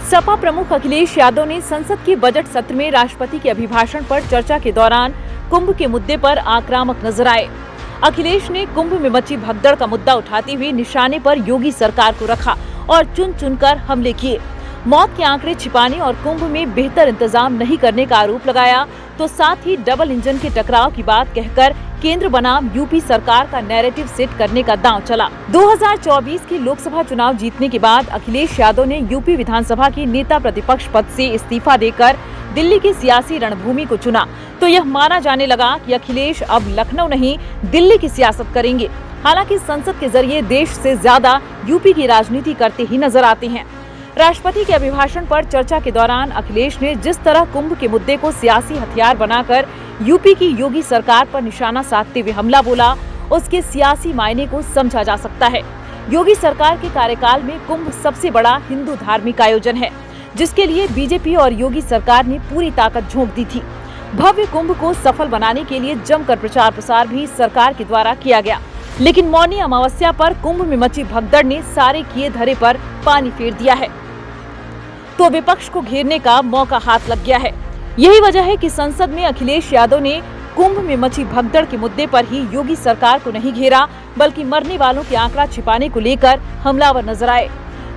सपा प्रमुख अखिलेश यादव ने संसद के बजट सत्र में राष्ट्रपति के अभिभाषण पर चर्चा के दौरान कुंभ के मुद्दे पर आक्रामक नजर आए। अखिलेश ने कुंभ में मची भगदड़ का मुद्दा उठाते हुए निशाने पर योगी सरकार को रखा और चुन चुनकर हमले किए। मौत के आंकड़े छिपाने और कुंभ में बेहतर इंतजाम नहीं करने का आरोप लगाया, तो साथ ही डबल इंजन के टकराव की बात कहकर केंद्र बनाम यूपी सरकार का नैरेटिव सेट करने का दांव चला। 2024 के लोकसभा चुनाव जीतने के बाद अखिलेश यादव ने यूपी विधानसभा की नेता प्रतिपक्ष पद से इस्तीफा देकर दिल्ली की सियासी रणभूमि को चुना, तो यह माना जाने लगा कि अखिलेश अब लखनऊ नहीं दिल्ली की सियासत करेंगे। हालांकि संसद के जरिए देश से ज्यादा यूपी की राजनीति करते ही नजर आते हैं। राष्ट्रपति के अभिभाषण पर चर्चा के दौरान अखिलेश ने जिस तरह कुंभ के मुद्दे को सियासी हथियार बनाकर यूपी की योगी सरकार पर निशाना साधते हुए हमला बोला, उसके सियासी मायने को समझा जा सकता है। योगी सरकार के कार्यकाल में कुंभ सबसे बड़ा हिंदू धार्मिक आयोजन है, जिसके लिए बीजेपी और योगी सरकार ने पूरी ताकत झोंक दी थी। भव्य कुंभ को सफल बनाने के लिए जमकर प्रचार प्रसार भी सरकार के द्वारा किया गया, लेकिन मौनी अमावस्या पर कुंभ में मची भगदड़ ने सारे किए धरे पर पानी फेर दिया है, तो विपक्ष को घेरने का मौका हाथ लग गया है। यही वजह है कि संसद में अखिलेश यादव ने कुंभ में मची भगदड़ के मुद्दे पर ही योगी सरकार को नहीं घेरा, बल्कि मरने वालों के आंकड़ा छिपाने को लेकर हमलावर नजर आए।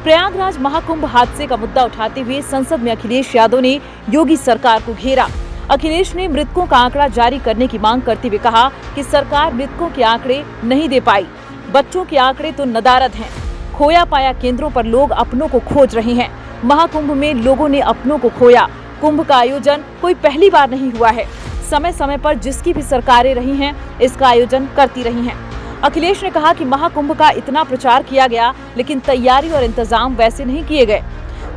प्रयागराज महाकुंभ हादसे का मुद्दा उठाते हुए संसद में अखिलेश यादव ने योगी सरकार को घेरा। अखिलेश ने मृतकों का आंकड़ा जारी करने की मांग करते हुए कहा कि सरकार मृतकों के आंकड़े नहीं दे पाई। बच्चों के आंकड़े तो नदारद हैं। खोया पाया केंद्रों पर लोग अपनों को खोज रहे हैं। महाकुंभ में लोगों ने अपनों को खोया। कुंभ का आयोजन कोई पहली बार नहीं हुआ है। समय समय पर जिसकी भी सरकारें रही हैं, इसका आयोजन करती रही हैं। अखिलेश ने कहा कि महाकुंभ का इतना प्रचार किया गया, लेकिन तैयारी और इंतजाम वैसे नहीं किए गए।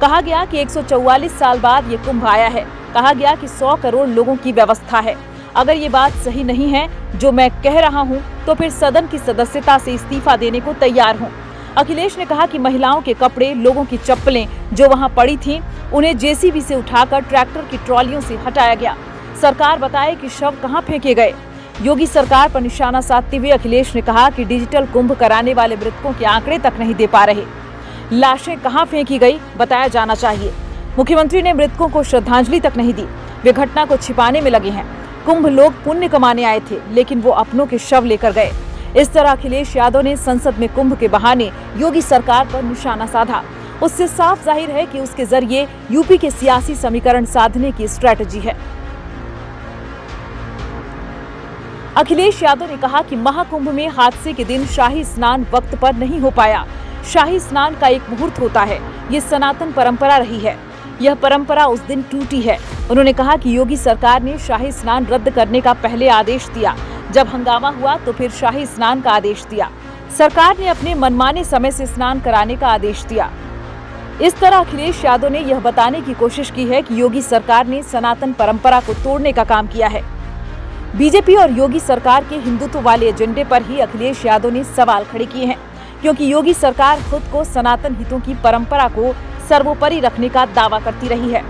कहा गया कि 144 साल बाद ये कुंभ आया है। कहा गया कि 100 करोड़ लोगों की व्यवस्था है। अगर ये बात सही नहीं है जो मैं कह रहा हूँ, तो फिर सदन की सदस्यता से इस्तीफा देने को तैयार हूँ। अखिलेश ने कहा कि महिलाओं के कपड़े, लोगों की चप्पलें जो वहां पड़ी थीं, उन्हें जेसीबी से उठाकर ट्रैक्टर की ट्रॉलियों से हटाया गया। सरकार बताए कि शव कहां फेंके गए। योगी सरकार पर निशाना साधते हुए अखिलेश ने कहा कि डिजिटल कुंभ कराने वाले मृतकों के आंकड़े तक नहीं दे पा रहे। लाशें कहां फेंकी गई बताया जाना चाहिए। मुख्यमंत्री ने मृतकों को श्रद्धांजलि तक नहीं दी। वे घटना को छिपाने में लगे हैं। कुंभ लोग पुण्य कमाने आए थे, लेकिन वो अपनों के शव लेकर गए। इस तरह अखिलेश यादव ने संसद में कुंभ के बहाने योगी सरकार पर निशाना साधा। उससे साफ जाहिर है कि उसके जरिए यूपी के सियासी समीकरण साधने की स्ट्रेटजी है। अखिलेश यादव ने कहा कि महाकुंभ में हादसे के दिन शाही स्नान वक्त पर नहीं हो पाया। शाही स्नान का एक मुहूर्त होता है। ये सनातन परंपरा रही है। यह परंपरा उस दिन टूटी है। उन्होंने कहा कि योगी सरकार ने शाही स्नान रद्द करने का पहले आदेश दिया। जब हंगामा हुआ तो फिर शाही स्नान का आदेश दिया। सरकार ने अपने मनमाने समय से स्नान कराने का आदेश दिया। इस तरह अखिलेश यादव ने यह बताने की कोशिश की है कि योगी सरकार ने सनातन परंपरा को तोड़ने का काम किया है। बीजेपी और योगी सरकार के हिंदुत्व वाले एजेंडे पर ही अखिलेश यादव ने सवाल खड़े किए हैं, क्योंकि योगी सरकार खुद को सनातन हितों की परंपरा को सर्वोपरि रखने का दावा करती रही है।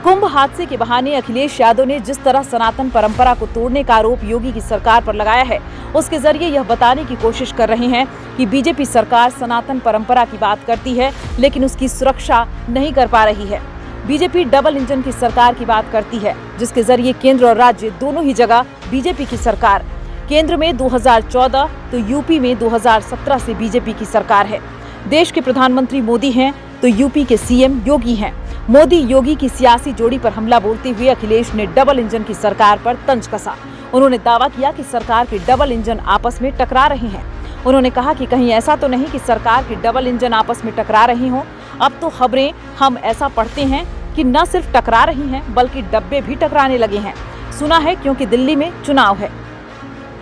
कुंभ हादसे के बहाने अखिलेश यादव ने जिस तरह सनातन परंपरा को तोड़ने का आरोप योगी की सरकार पर लगाया है, उसके जरिए यह बताने की कोशिश कर रहे हैं कि बीजेपी सरकार सनातन परंपरा की बात करती है, लेकिन उसकी सुरक्षा नहीं कर पा रही है। बीजेपी डबल इंजन की सरकार की बात करती है, जिसके जरिए केंद्र और राज्य दोनों ही जगह बीजेपी की सरकार। केंद्र में 2014 तो यूपी में 2017 से बीजेपी की सरकार है। देश के प्रधानमंत्री मोदी हैं तो यूपी के सीएम योगी हैं। मोदी योगी की सियासी जोड़ी पर हमला बोलते हुए अखिलेश ने डबल इंजन की सरकार पर तंज कसा। उन्होंने दावा किया कि सरकार के डबल इंजन आपस में टकरा रहे हैं। उन्होंने कहा कि कहीं ऐसा तो नहीं कि सरकार के डबल इंजन आपस में टकरा रही हों। अब तो खबरें हम ऐसा पढ़ते हैं कि न सिर्फ टकरा रही हैं, बल्कि डब्बे भी टकराने लगे हैं। सुना है क्योंकि दिल्ली में चुनाव है।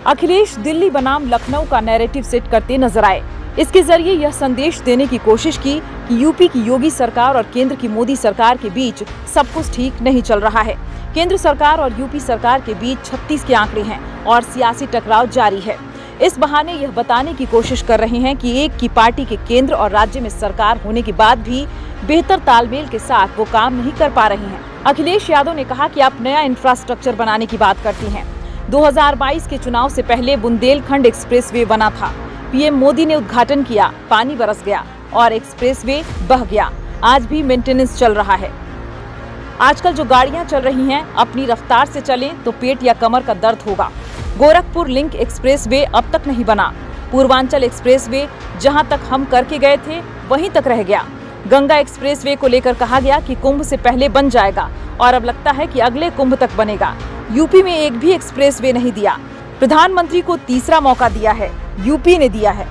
अखिलेश दिल्ली बनाम लखनऊ का नैरेटिव सेट करते नजर आए। इसके जरिए यह संदेश देने की कोशिश की कि यूपी की योगी सरकार और केंद्र की मोदी सरकार के बीच सब कुछ ठीक नहीं चल रहा है। केंद्र सरकार और यूपी सरकार के बीच 36 के आंकड़े हैं और सियासी टकराव जारी है। इस बहाने यह बताने की कोशिश कर रहे हैं कि एक की पार्टी के केंद्र और राज्य में सरकार होने के बाद भी बेहतर तालमेल के साथ वो काम नहीं कर पा रहे हैं। अखिलेश यादव ने कहा कि आप नया इंफ्रास्ट्रक्चर बनाने की बात करती हैं। 2022 के चुनाव से पहले बुंदेलखंड एक्सप्रेसवे बना था। पीएम मोदी ने उद्घाटन किया, पानी बरस गया और एक्सप्रेसवे बह गया। आज भी मेंटेनेंस चल रहा है। आजकल जो गाड़ियां चल रही हैं, अपनी रफ्तार से चलें तो पेट या कमर का दर्द होगा। गोरखपुर लिंक एक्सप्रेसवे अब तक नहीं बना। पूर्वांचल एक्सप्रेसवे जहां तक हम करके गए थे वहीं तक रह गया। गंगा एक्सप्रेसवे को लेकर कहा गया कि कुंभ से पहले बन जाएगा और अब लगता है कि अगले कुंभ तक बनेगा। यूपी में एक भी एक्सप्रेसवे नहीं दिया। प्रधानमंत्री को तीसरा मौका दिया है, यूपी ने दिया है।